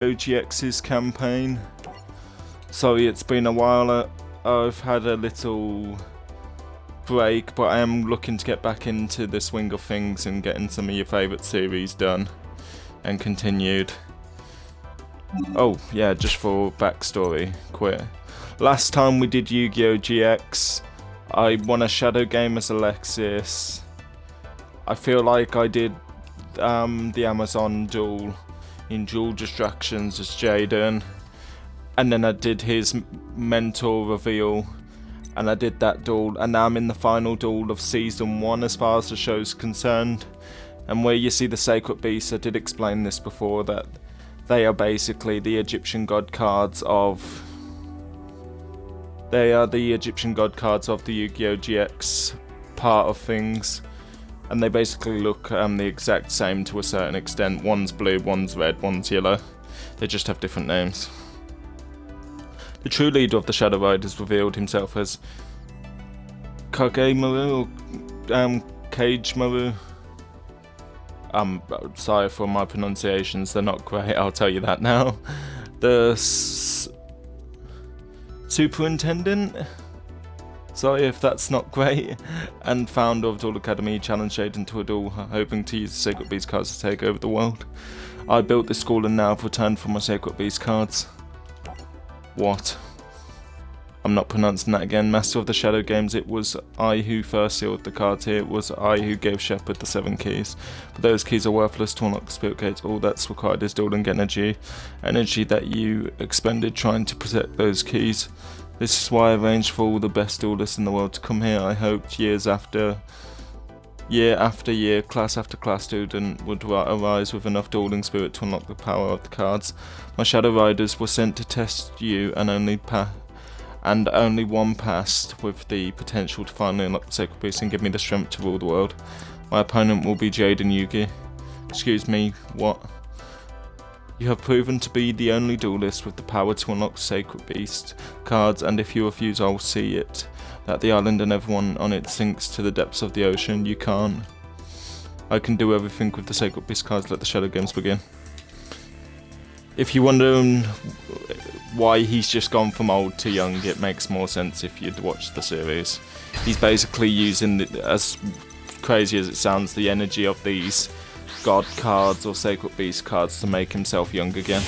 GX's campaign. Sorry, it's been a while. I've had a little break, but I am looking to get back into the swing of things and getting some of your favourite series done and continued. Oh, yeah, just for backstory, quick. Last time we did Yu-Gi-Oh! GX, I won a Shadow game as Alexis. I feel like I did the Amazon duel in Dual Distractions as Jaden, and then I did his mentor reveal, and I did that duel, and now I'm in the final duel of Season 1 as far as the show's concerned. And where you see the Sacred Beasts, I did explain this before, that they are basically the Egyptian god cards of... They are the Egyptian god cards of the Yu-Gi-Oh! GX part of things. And they basically look the exact same to a certain extent. One's blue, one's red, one's yellow. They just have different names. The true leader of the Shadow Riders revealed himself as Kagemaru, or Kagemaru. Sorry for my pronunciations, they're not great, I'll tell you that now. The Superintendent? Sorry if that's not great. And founder of Duel Academy challenged Jaden to a duel, hoping to use the Sacred Beast cards to take over the world. I built this school and now have returned for my Sacred Beast cards. What? I'm not pronouncing that again. Master of the Shadow Games, it was I who first sealed the cards here. It was I who gave Shepard the 7 keys. But those keys are worthless to unlock the Spirit Gates. All that's required is dueling energy. Energy that you expended trying to protect those keys. This is why I arranged for all the best duelists in the world to come here. I hoped year after year, class after class student would arise with enough dueling spirit to unlock the power of the cards. My Shadow Riders were sent to test you, and only one passed, with the potential to finally unlock the Sacred Beast and give me the strength to rule the world. My opponent will be Jaden Yugi. Excuse me, what? You have proven to be the only duelist with the power to unlock Sacred Beast cards, and if you refuse, I will see it. That the island and everyone on it sinks to the depths of the ocean. You can't. I can do everything with the Sacred Beast cards. Let the Shadow Games begin. If you're wondering why he's just gone from old to young, it makes more sense if you'd watch the series. He's basically using, as crazy as it sounds, the energy of these God cards or Sacred Beast cards to make himself young again.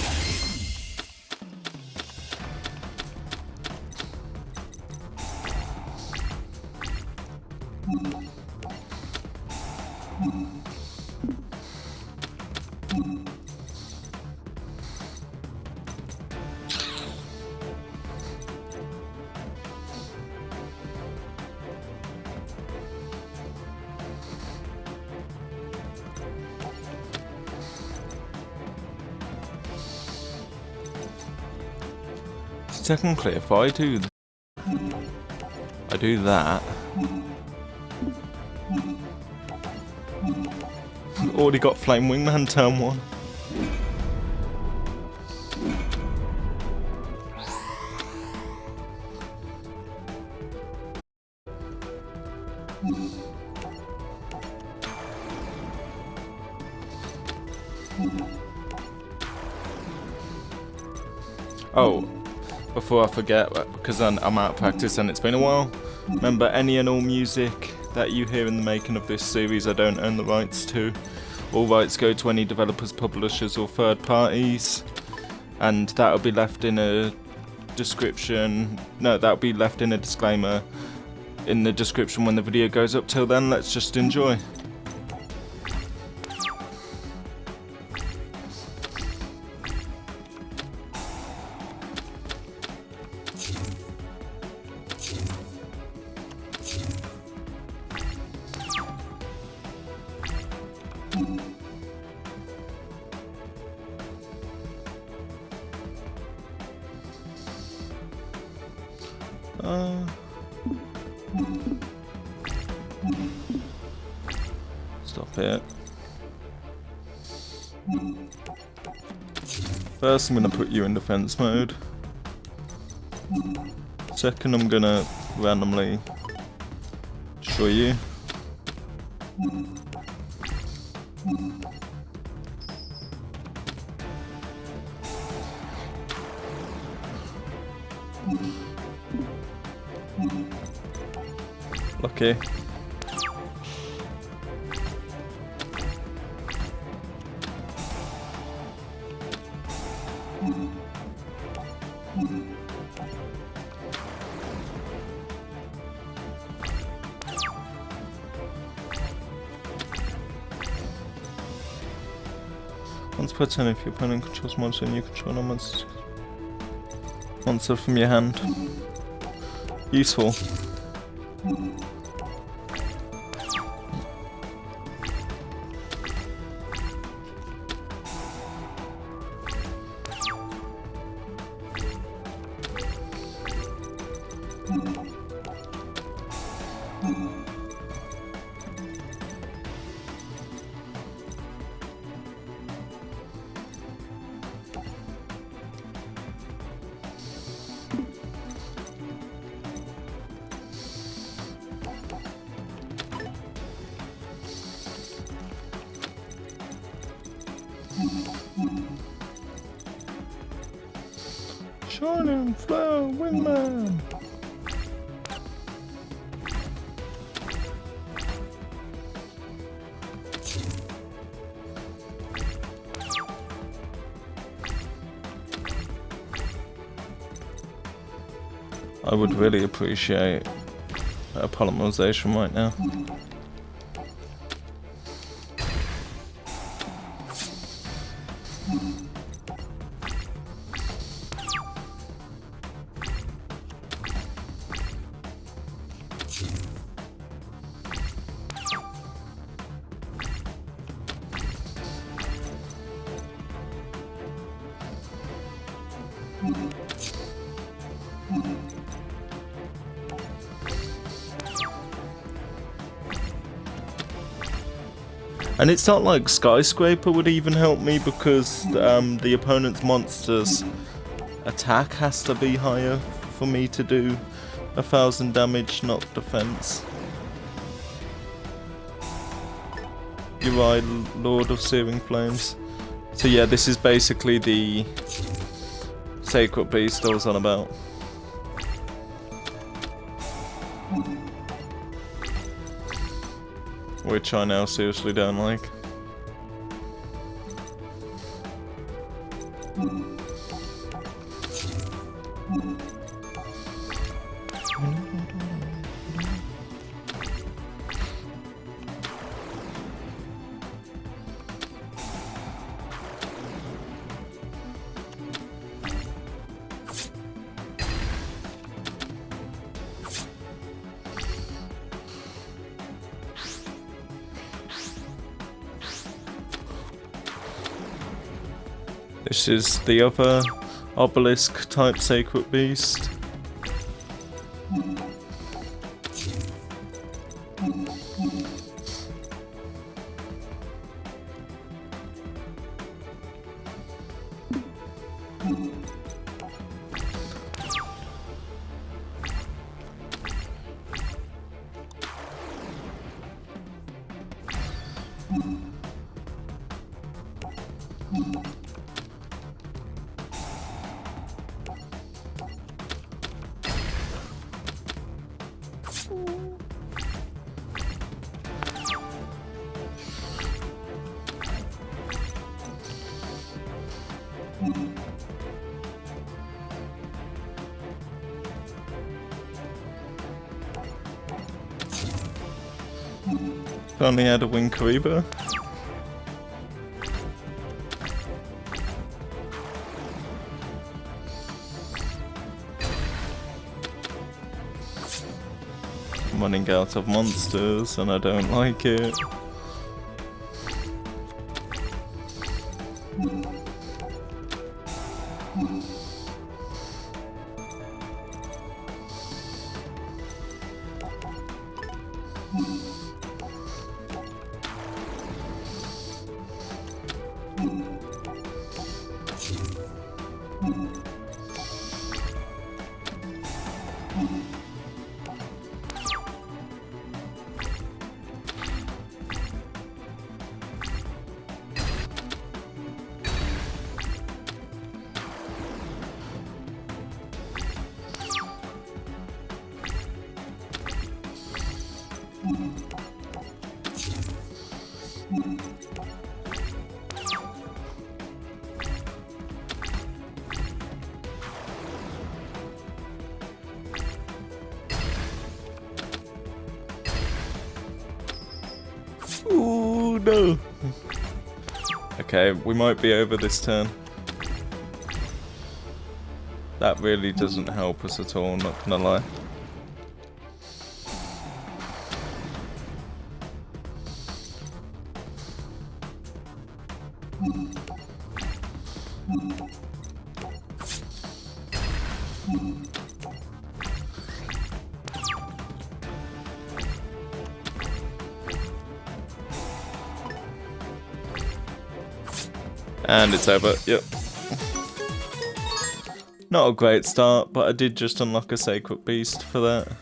Technically, if I do that, already got Flame Wingman turn 1. Oh, before I forget, because I'm out of practice and it's been a while, remember any and all music that you hear in the making of this series I don't own the rights to. All rights go to any developers, publishers or third parties, and that'll be left in a description, no, that'll be left in a disclaimer in the description when the video goes up. Till then, let's just enjoy. Stop it. First, I'm going to put you in defense mode. Second, I'm going to randomly destroy you. Lucky. Once per turn, if your opponent controls monster and you control no monster from your hand. Useful. Shining Flow Windman! I would really appreciate a polymerization right now. And it's not like Skyscraper would even help me because the opponent's monster's attack has to be higher for me to do 1000 damage, not defense. You're right, Lord of Searing Flames. So yeah, this is basically the Sacred Beast I was on about. Which I now seriously don't like. This is the other obelisk type Sacred Beast. Finally had a Wing Kariba. I'm running out of monsters and I don't like it. no! Okay, we might be over this turn. That really doesn't help us at all, not gonna lie. And it's over, yep. Not a great start, but I did just unlock a Sacred Beast for that.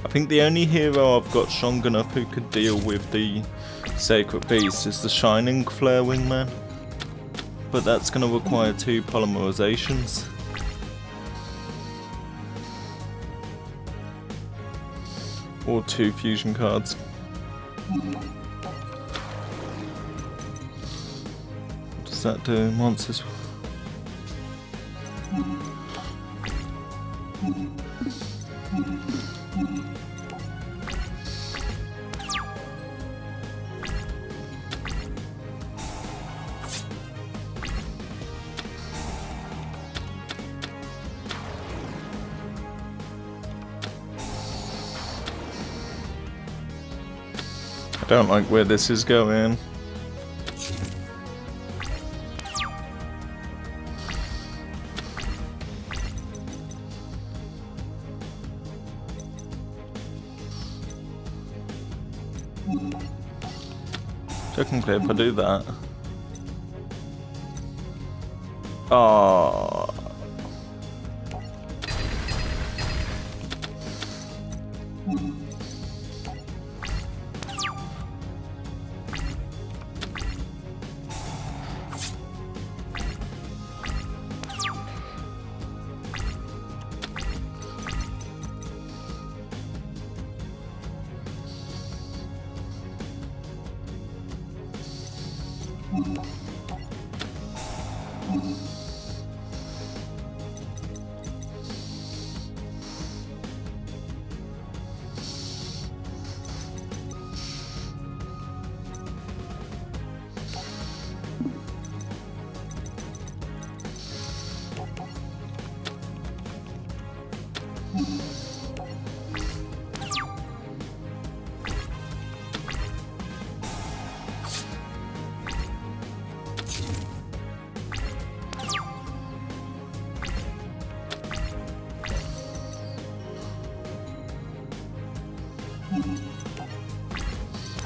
I think the only hero I've got strong enough who could deal with the Sacred Beast is the Shining Flare Wingman. But that's going to require 2 polymerizations. Or 2 fusion cards. What does that do? Monsters. I don't like where this is going. Technically, if I do that. Oh.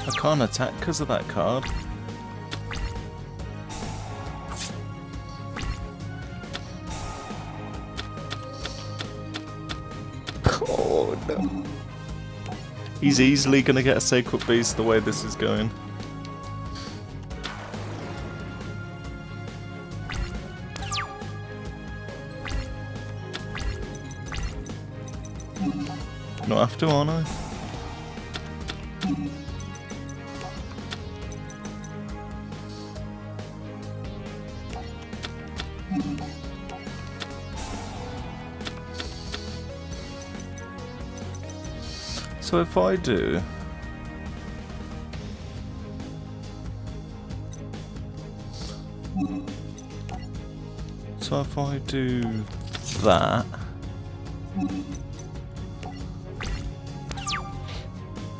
I can't attack because of that card. Oh no. He's easily gonna get a Sacred Beast the way this is going. Not have to, aren't I? So if I do... So if I do that...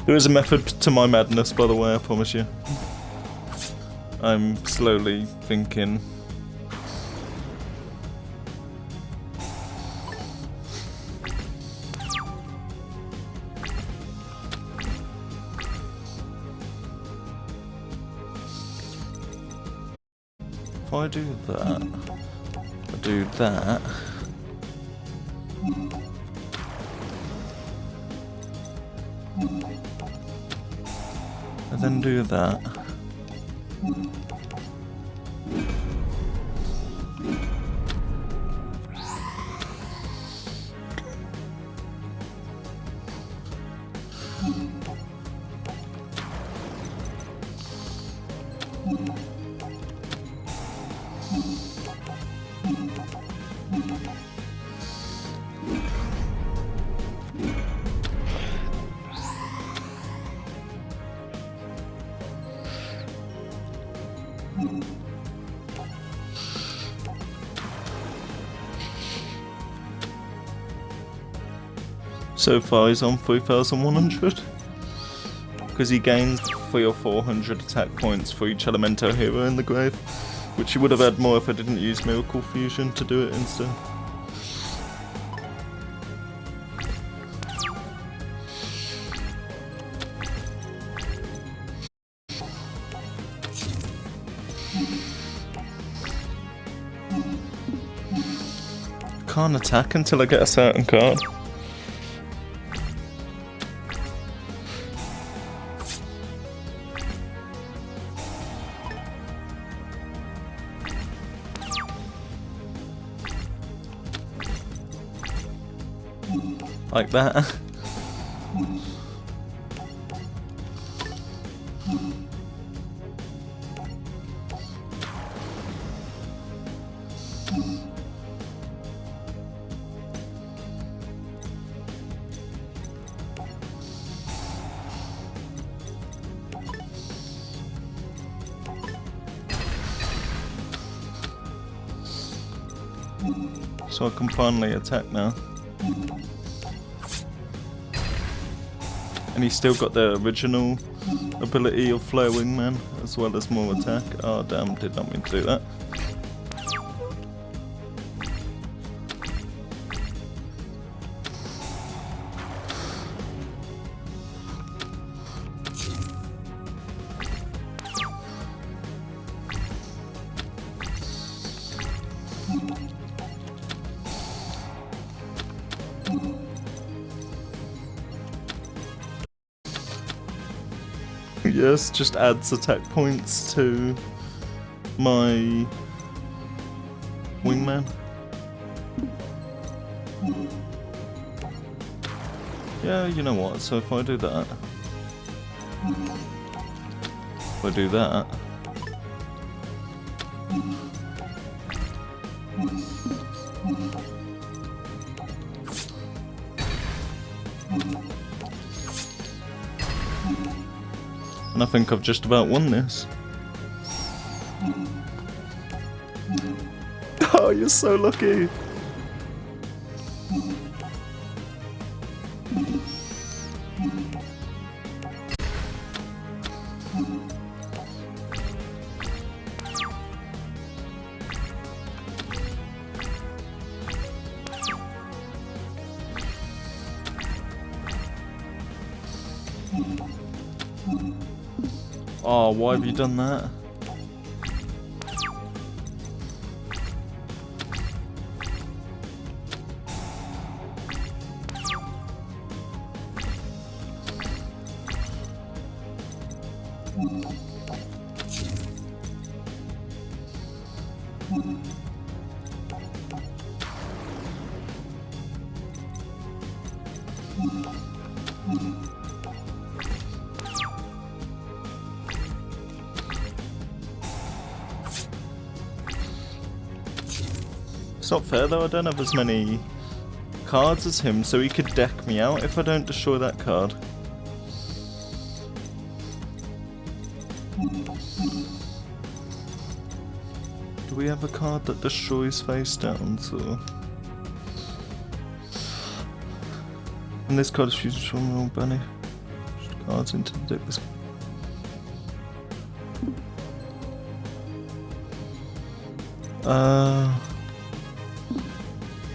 There is a method to my madness, by the way, I promise you. I'm slowly thinking... If I do that, I do that. And then do that. So far he's on 3,100 because he gained 300 or 400 attack points for each Elemento hero in the grave, which he would have had more if I didn't use Miracle Fusion to do it instead. Can't attack until I get a certain card. Like that. So I can finally attack now. And he's still got the original ability of Flare Wingman, as well as more attack. Oh damn, did not mean to do that. Yes, just adds attack points to my wingman. Yeah, you know what, so if I do that, if I do that, and I think I've just about won this. Oh, you're so lucky! Oh, why have you done that? It's not fair though, I don't have as many cards as him, so he could deck me out if I don't destroy that card. Do we have a card that destroys face downs, or... And this card is fused from roll bunny. Cards into the deck.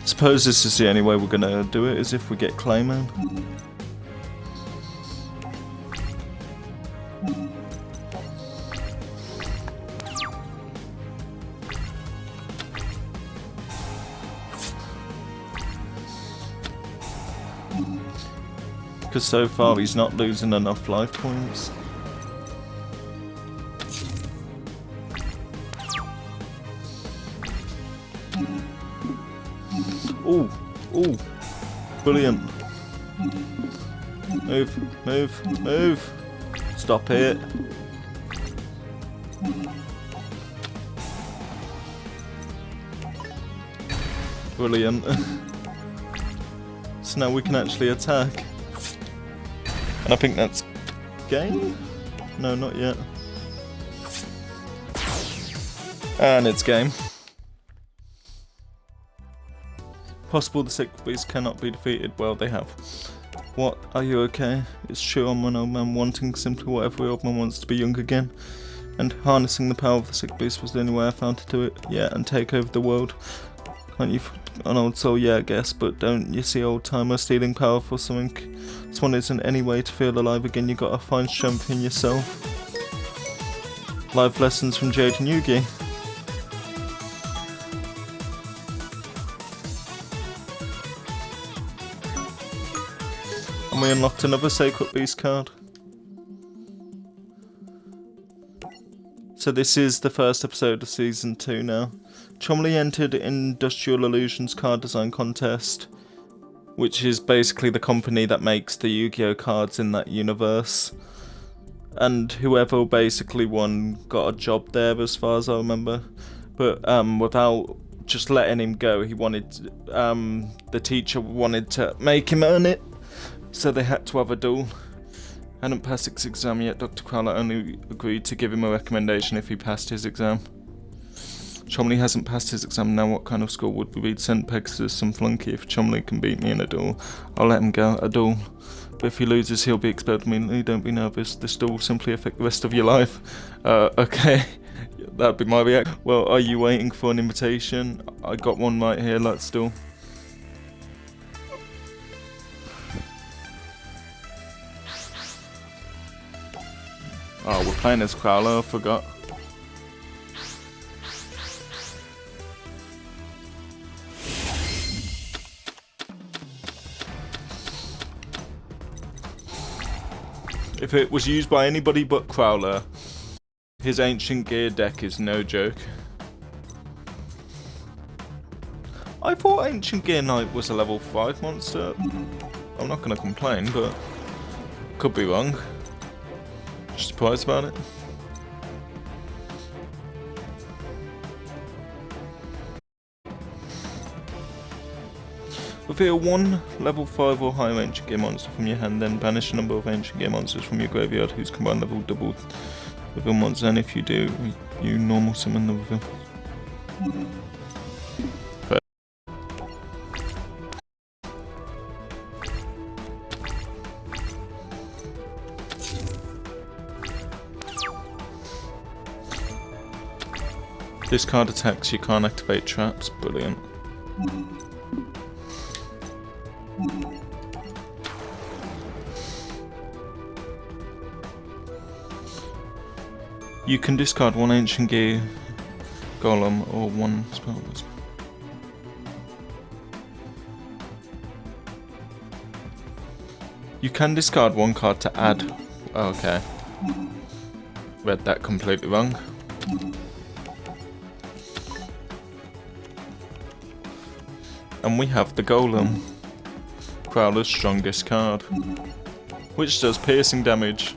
Suppose this is the only way we're gonna do it, is if we get Clayman. Because so far he's not losing enough life points. Ooh, ooh, brilliant. Move, move, move. Stop it. Brilliant. So now we can actually attack. And I think that's game? No, not yet. And it's game. Possible the sick beast cannot be defeated. Well, they have. What? Are you okay? It's true I'm an old man wanting simply what every old man wants, to be young again. And harnessing the power of the sick beast was the only way I found to do it. Yeah, and take over the world. Can't you? An old soul, yeah, I guess, but don't you see, old timer, stealing power for something? This one isn't any way to feel alive again. You gotta find strength in yourself. Life lessons from Jade and Yugioh. And we unlocked another Sacred Beast card. So this is the first episode of Season 2 now. Chomley entered Industrial Illusions card design contest, which is basically the company that makes the Yu-Gi-Oh cards in that universe. And whoever basically won got a job there, as far as I remember. But without just letting him go, he wanted, the teacher wanted to make him earn it. So they had to have a duel. Hadn't passed his exam yet. Dr. Crowler only agreed to give him a recommendation if he passed his exam. Chomley hasn't passed his exam now. What kind of score would we be? Sent Pegasus some flunky. If Chomley can beat me in a duel, I'll let him go. A duel. But if he loses, he'll be expelled immediately. Don't be nervous. This duel will simply affect the rest of your life. Okay. That'd be my reaction. Well, are you waiting for an invitation? I got one right here. Let's duel. Oh, we're playing as Crowler, I forgot. If it was used by anybody but Crowler, his Ancient Gear deck is no joke. I thought Ancient Gear Knight was a level 5 monster. I'm not gonna complain, but could be wrong. Just surprised about it. Reveal one level 5 or higher Ancient Gear monster from your hand, then banish a number of Ancient Gear monsters from your graveyard whose combined level double reveal monster, and if you do, you normal summon the reveal. This card attacks, you can't activate traps. Brilliant. You can discard one Ancient Gear Golem or one spell. You can discard one card to add. Oh, okay. Read that completely wrong. And we have the Golem, Crowler's strongest card, which does piercing damage.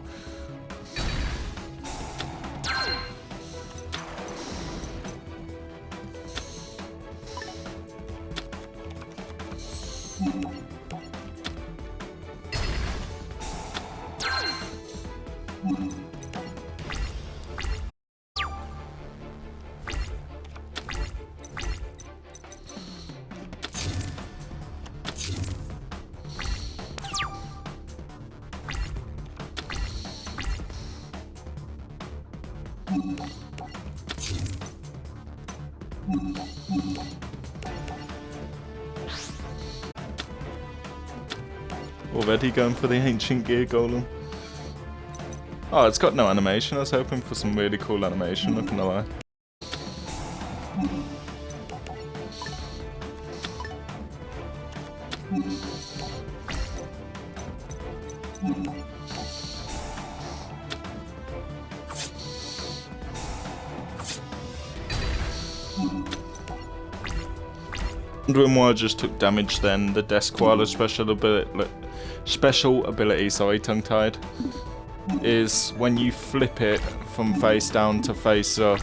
Already going for the Ancient Gear Golem. Oh, it's got no animation. I was hoping for some really cool animation, not gonna lie. Wondering why I just took damage then. The Desk Koala special ability, sorry, tongue-tied, is when you flip it from face down to face up,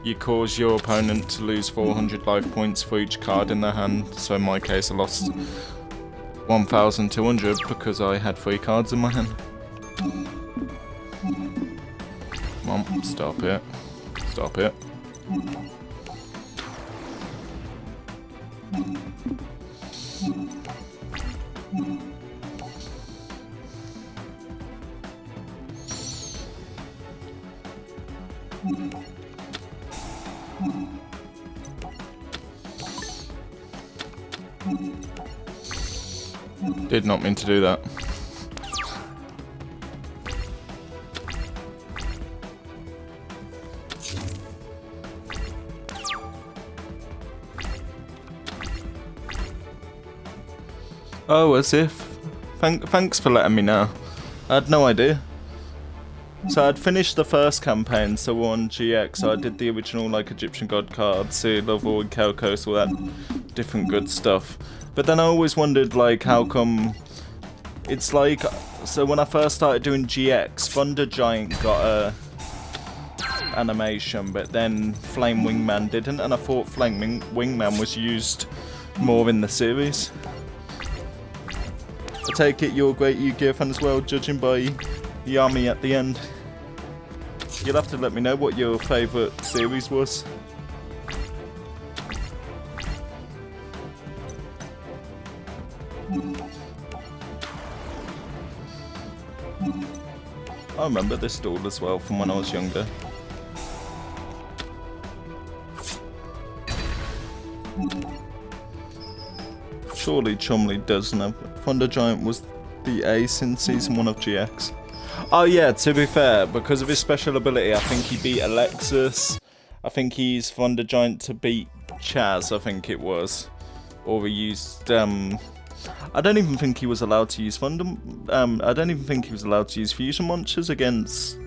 you cause your opponent to lose 400 life points for each card in their hand. So in my case I lost 1,200 because I had 3 cards in my hand. Come on, stop it. Stop it. Did not mean to do that. Oh, as if. Thanks for letting me know. I had no idea. So I'd finished the first campaign, so we're on GX, so I did the original like Egyptian God cards, Seal of All and Kelkos, all that different good stuff. But then I always wondered like how come it's like, so when I first started doing GX, Thunder Giant got a animation, but then Flame Wingman didn't, and I thought Flame Wingman was used more in the series. I take it you're a great Yu-Gi-Oh fan as well, judging by the army at the end. You'll have to let me know what your favourite series was. I remember this duel as well from when I was younger. Surely Chumley does know. Thunder Giant was the ace in Season 1 of GX. Oh yeah, to be fair, because of his special ability, I think he beat Alexis. I think he used Thunder Giant to beat Chaz, I think it was. Or he used, I don't even think he was allowed to use I don't even think he was allowed to use fusion launchers against,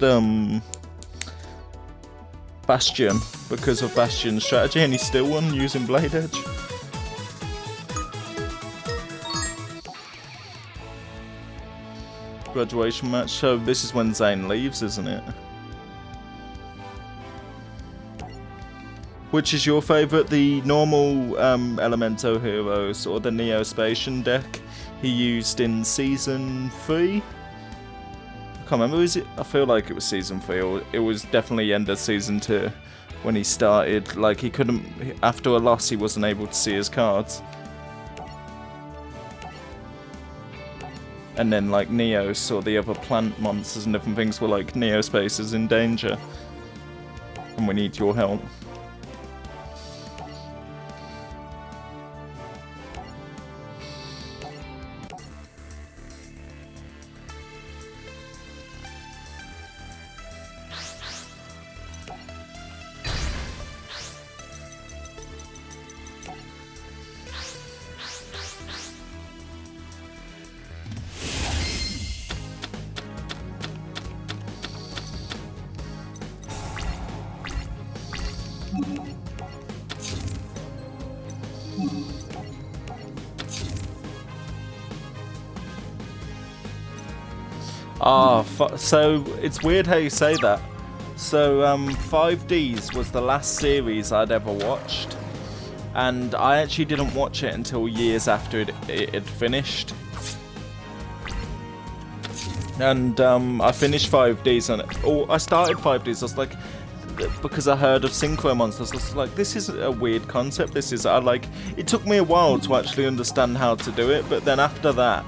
Bastion, because of Bastion's strategy, and he still won using Blade Edge. Graduation match, so this is when Zane leaves, isn't it? Which is your favourite, the normal Elemento Heroes or the Neo-Spatian deck he used in Season 3? I can't remember, is it? I feel like it was Season 3, or it was definitely end of Season 2 when he started. Like, he couldn't, after a loss, he wasn't able to see his cards. And then, like, Neos or the other plant monsters and different things were like, Neospace is in danger. And we need your help. So it's weird how you say that. So 5Ds was the last series I'd ever watched, and I actually didn't watch it until years after it had finished. And I finished 5Ds, and I started 5Ds. I was like, because I heard of Synchro Monsters, I was like, this is a weird concept. It took me a while to actually understand how to do it, but then after that,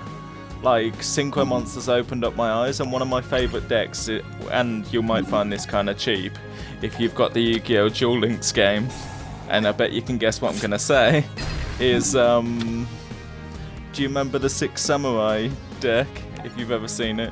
like, Synchro Monsters opened up my eyes, and one of my favourite decks, and you might find this kind of cheap if you've got the Yu-Gi-Oh! Duel Links game, and I bet you can guess what I'm going to say, is, do you remember the Six Samurai deck, if you've ever seen it?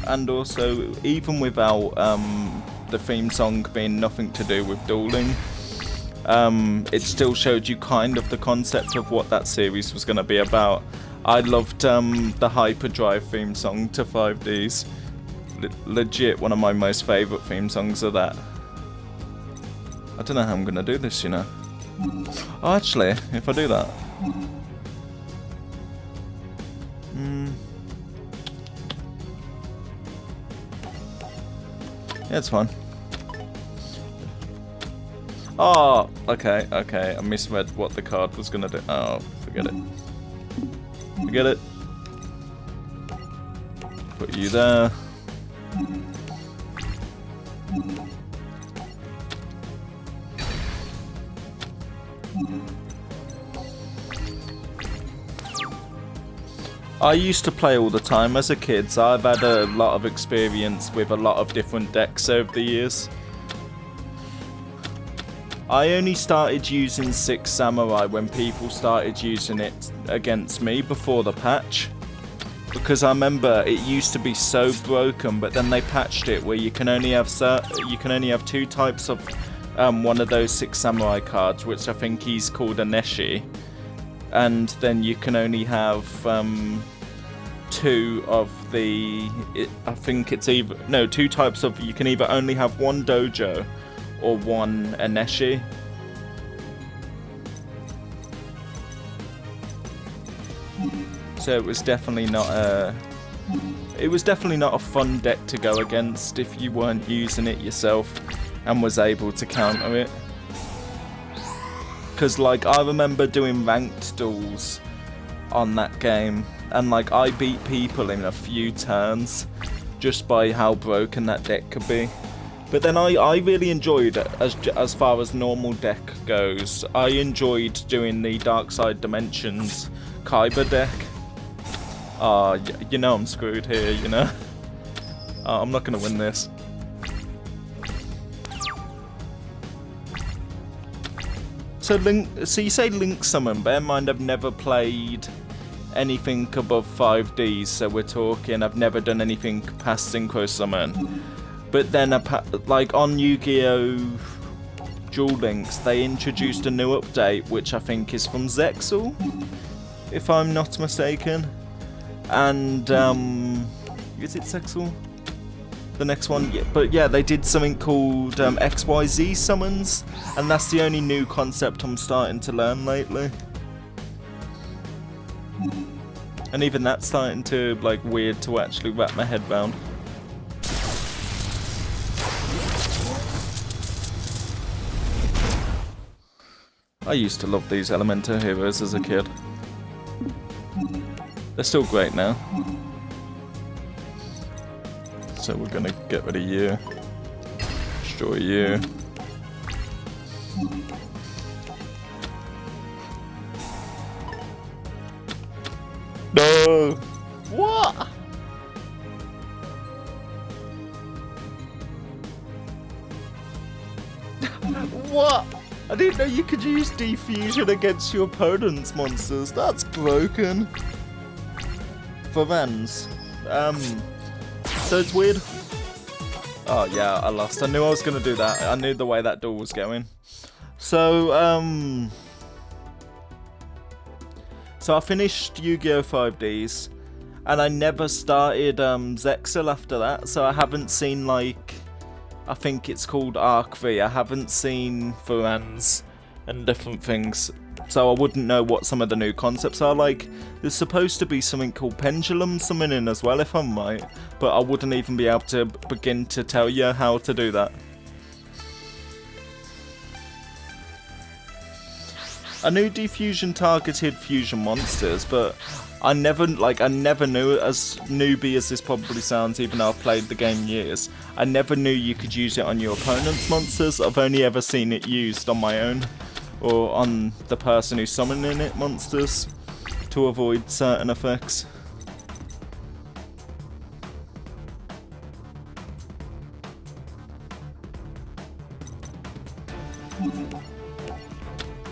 and also even without the theme song being nothing to do with dueling, it still showed you kind of the concept of what that series was going to be about. I loved the Hyperdrive theme song to 5Ds. Legit one of my most favourite theme songs of that. I don't know how I'm going to do this, you know. Oh, actually, if I do that... yeah, it's fine. Oh, okay, I misread what the card was going to do. Oh, forget it. Forget it. Put you there. I used to play all the time as a kid, so I've had a lot of experience with a lot of different decks over the years. I only started using 6 Samurai when people started using it against me before the patch. Because I remember it used to be so broken, but then they patched it where you can only have 2 types of one of those 6 Samurai cards, which I think he's called a Neshi. And then you can only have 2 of the... I think it's either... no, 2 types of... you can either only have 1 Dojo or 1 Aneshi. So it was definitely not a... it was definitely not a fun deck to go against if you weren't using it yourself and was able to counter it. Because, like, I remember doing ranked duels on that game, and, like, I beat people in a few turns just by how broken that deck could be. But then I really enjoyed it as far as normal deck goes. I enjoyed doing the Dark Side Dimensions Kyber deck. You know I'm screwed here, you know? I'm not going to win this. So you say Link Summon. Bear in mind I've never played anything above 5Ds, so we're talking I've never done anything past Synchro Summon. But then, like on Yu-Gi-Oh! Duel Links, they introduced a new update, which I think is from Zexal, if I'm not mistaken. And, is it Zexal? The next one? Yeah, but yeah, they did something called XYZ summons, and that's the only new concept I'm starting to learn lately. And even that's starting to, like, weird to actually wrap my head around. I used to love these Elemental heroes as a kid. They're still great now. So we're gonna get rid of you. Destroy you. No! What? What? I didn't know you could use Defusion against your opponent's monsters. That's broken. For Vans. So it's weird. Oh yeah, I lost. I knew I was gonna do that. I knew the way that duel was going. So, so I finished Yu-Gi-Oh! 5Ds, and I never started Zexal after that, so I haven't seen, like, I think it's called Arc V. I haven't seen Varans and different things, so I wouldn't know what some of the new concepts are. Like, there's supposed to be something called Pendulum Summoning as well, if I'm right, but I wouldn't even be able to begin to tell you how to do that. I knew Defusion targeted fusion monsters, but I never knew, as newbie as this probably sounds, even though I've played the game years, I never knew you could use it on your opponent's monsters. I've only ever seen it used on my own, or on the person who's summoning it monsters, to avoid certain effects.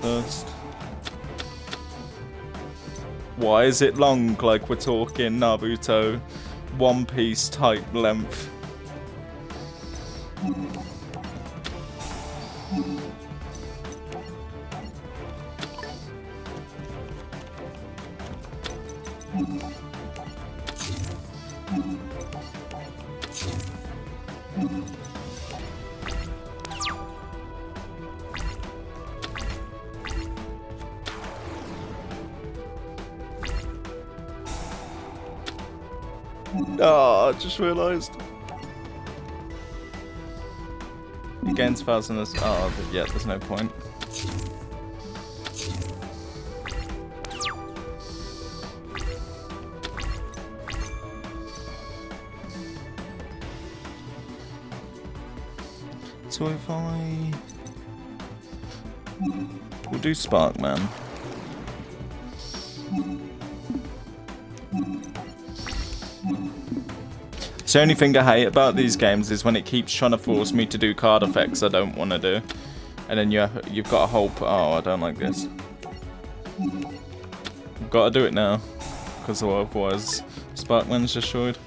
First. Why is it long, like we're talking Naruto One Piece type length. Oh, I just realised. It gains 1,000 as... Oh, yeah, there's no point. So if I... We'll do Sparkman. The only thing I hate about these games is when it keeps trying to force me to do card effects I don't want to do. And then you've got a whole... Oh, I don't like this. I've got to do it now. Because otherwise Sparkman's destroyed.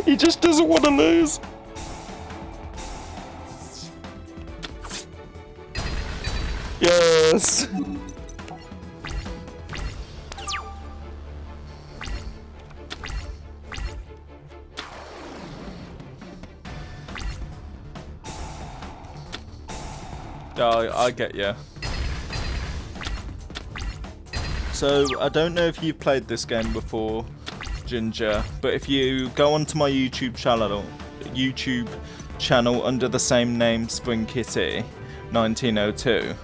He just doesn't want to lose. Yes! Oh, I get you. So, I don't know if you've played this game before, Ginger, but if you go onto my YouTube channel under the same name, Spring Kitty 1902,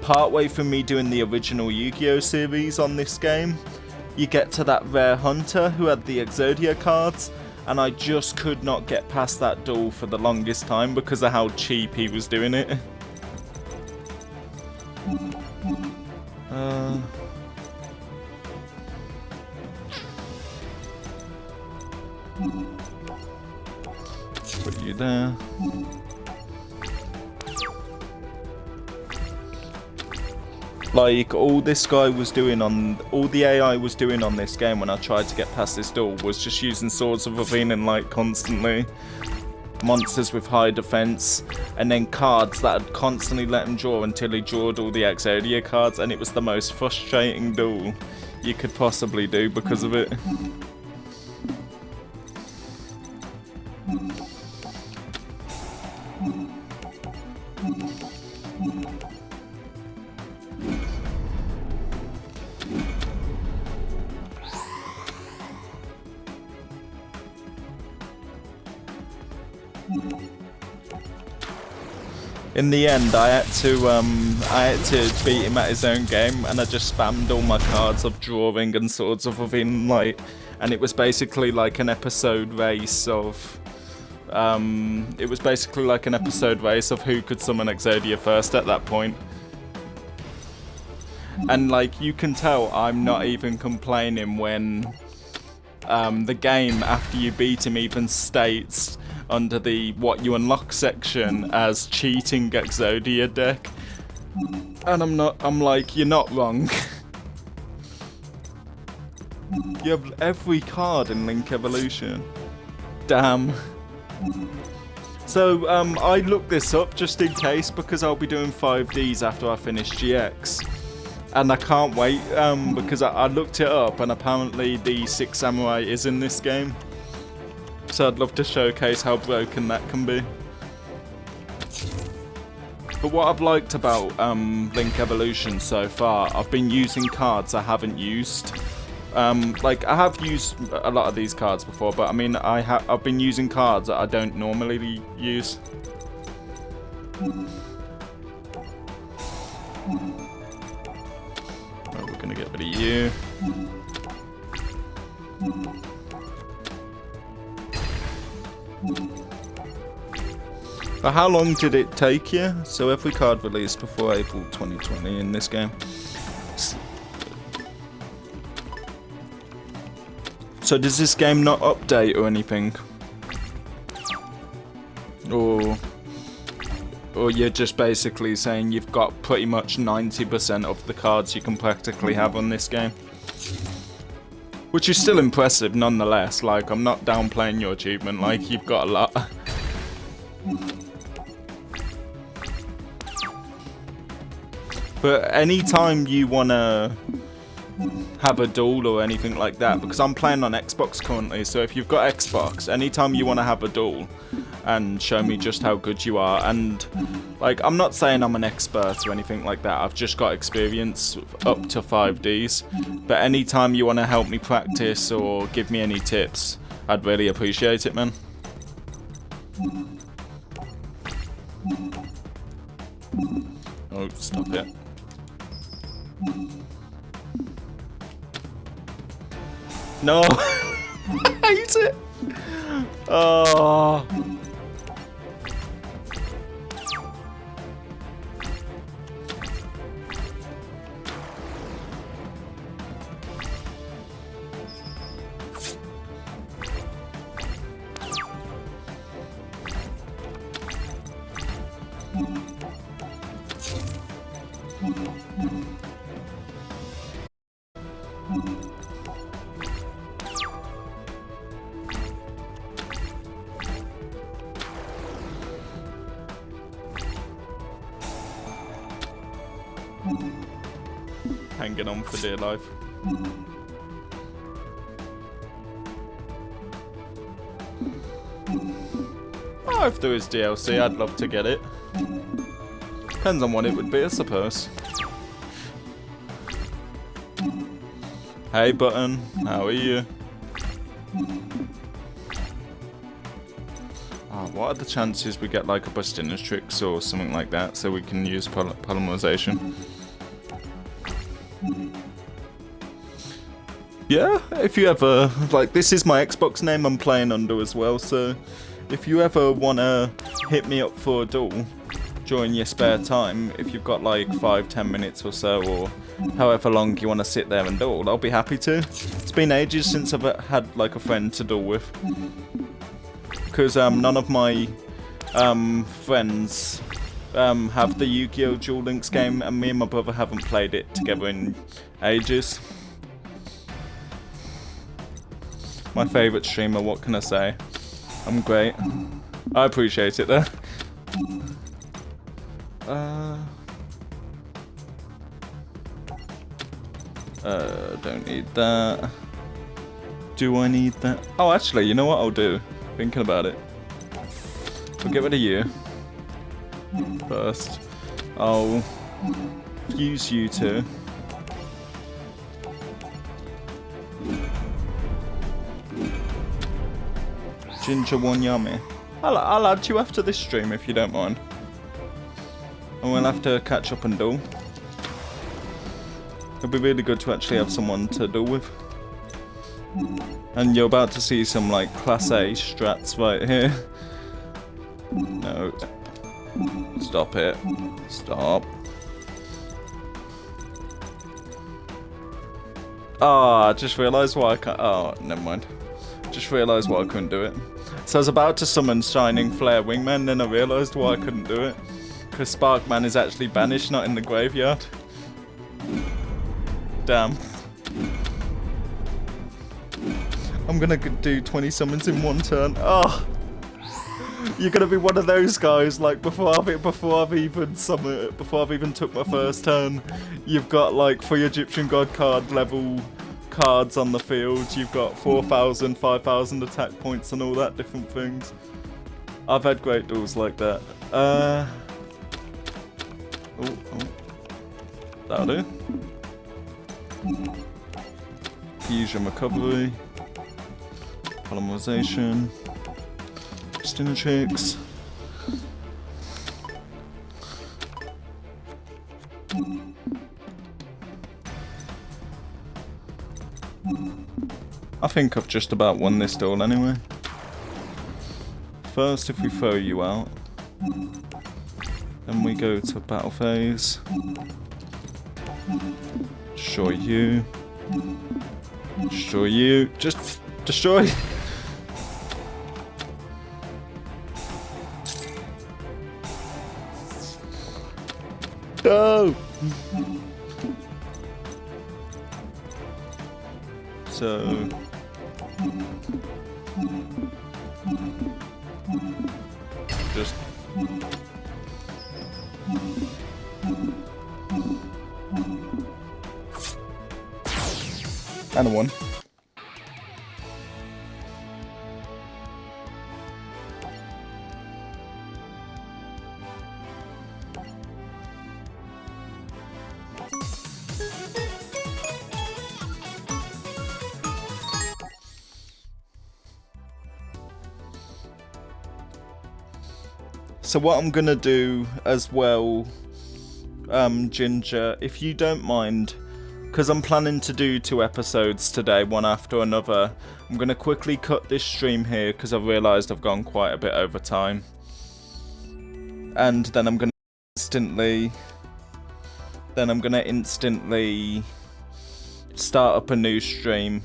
partway from me doing the original Yu-Gi-Oh series on this game, you get to that rare hunter who had the Exodia cards, and I just could not get past that duel for the longest time because of how cheap he was doing it. Put you there. Like, all this guy was doing all the AI was doing on this game when I tried to get past this duel was just using Swords of Revealing Light constantly, monsters with high defense, and then cards that had constantly let him draw until he drawed all the Exodia cards, and it was the most frustrating duel you could possibly do because of it. In the end, I had to beat him at his own game, and I just spammed all my cards of drawing and Swords of Revealing Light, and it was basically like an episode race of, who could summon Exodia first at that point. And like, you can tell I'm not even complaining when the game, after you beat him, even states under the what you unlock section as cheating Exodia deck. And I'm like, you're not wrong. You have every card in Link Evolution. Damn. So, I looked this up just in case because I'll be doing 5Ds after I finish GX. And I can't wait because I looked it up and apparently the Six Samurai is in this game. So I'd love to showcase how broken that can be. But what I've liked about Link Evolution so far, I've been using cards I haven't used. Like, I have used a lot of these cards before, but I mean, I've been using cards that I don't normally use. Right, we're gonna get rid of you. But how long did it take you? So every card released before April 2020 in this game. So does this game not update or anything? Or you're just basically saying you've got pretty much 90% of the cards you can practically have on this game. Which is still impressive nonetheless, like, I'm not downplaying your achievement, like, you've got a lot. But anytime you wanna have a duel or anything like that, because I'm playing on Xbox currently, so if you've got Xbox, anytime you wanna have a duel and show me just how good you are, and like, I'm not saying I'm an expert or anything like that, I've just got experience up to 5Ds, but anytime you wanna help me practice or give me any tips, I'd really appreciate it, man. Oh, stop it. No! I hate it! Oh. Hanging on for dear life. Oh, if there is DLC, I'd love to get it. Depends on what it would be, I suppose. Hey, Button, how are you? Oh, what are the chances we get like a Bustiners tricks or something like that so we can use polymerization? Yeah, if you ever, like, this is my Xbox name I'm playing under as well, so if you ever want to hit me up for a duel during your spare time, if you've got like 5-10 minutes or so, or however long you want to sit there and duel, I'll be happy to. It's been ages since I've had like a friend to duel with, because none of my friends have the Yu-Gi-Oh! Duel Links game, and me and my brother haven't played it together in ages. My favourite streamer, what can I say? I'm great. I appreciate it though. Don't need that. Do I need that? Oh, actually, you know what I'll do? Thinking about it. We'll get rid of you. First. I'll use you two. Ginger one yummy. I'll add you after this stream if you don't mind. And we'll have to catch up and duel. It'll be really good to actually have someone to duel with. And you're about to see some like class A strats right here. No. Stop it. Stop. Ah, I just realised why I can't. Oh, never mind. Just realised why I couldn't do it. So I was about to summon Shining Flare Wingman, then I realised why I couldn't do it. Because Sparkman is actually banished, not in the graveyard. Damn. I'm gonna do 20 summons in one turn. Oh! You're gonna be one of those guys, like before I've even took my first turn, you've got like 3 Egyptian God card level cards on the field, you've got 4,000, 5,000 attack points and all that different things. I've had great duels like that. That'll do. Fusion recovery. Polymerization. Stinner tricks. I think I've just about won this duel anyway. First, if we throw you out, then we go to battle phase. Destroy you. Destroy you. Just destroy. So just and a 1. So what I'm gonna do as well, Ginger, if you don't mind, because I'm planning to do 2 episodes today, one after another, I'm gonna quickly cut this stream here because I've realised I've gone quite a bit over time. And then I'm gonna instantly start up a new stream,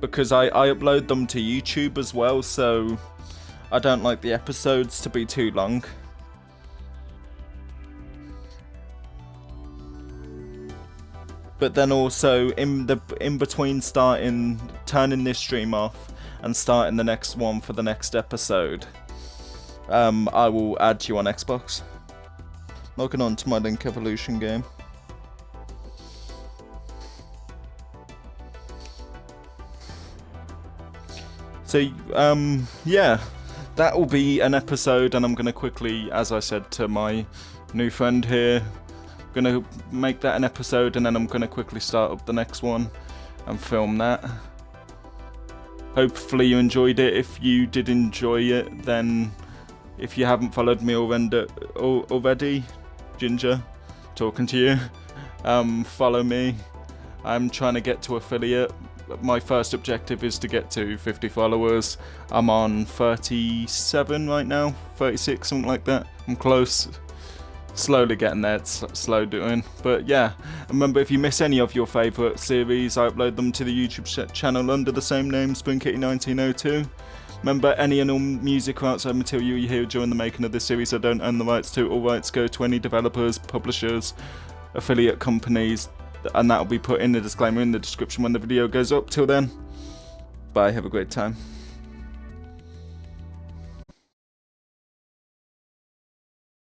because I upload them to YouTube as well, so I don't like the episodes to be too long. But then also in between turning this stream off and starting the next one for the next episode, I will add you on Xbox. Logging on to my Link Evolution game. So yeah, that will be an episode, and I'm going to quickly, as I said to my new friend here, I'm going to make that an episode, and then I'm going to quickly start up the next one and film that. Hopefully you enjoyed it. If you did enjoy it, then if you haven't followed me already, Ginger, talking to you, follow me. I'm trying to get to affiliate. My first objective is to get to 50 followers. I'm on 37 right now, 36, something like that. I'm close. Slowly getting there, it's slow doing. But yeah, remember, if you miss any of your favourite series, I upload them to the YouTube channel under the same name, SpoonKitty1902. Remember, any and all music or outside material you hear during the making of this series I don't own the rights to. All rights go to any developers, publishers, affiliate companies, and that will be put in the disclaimer in the description when the video goes up. Till then, bye, have a great time.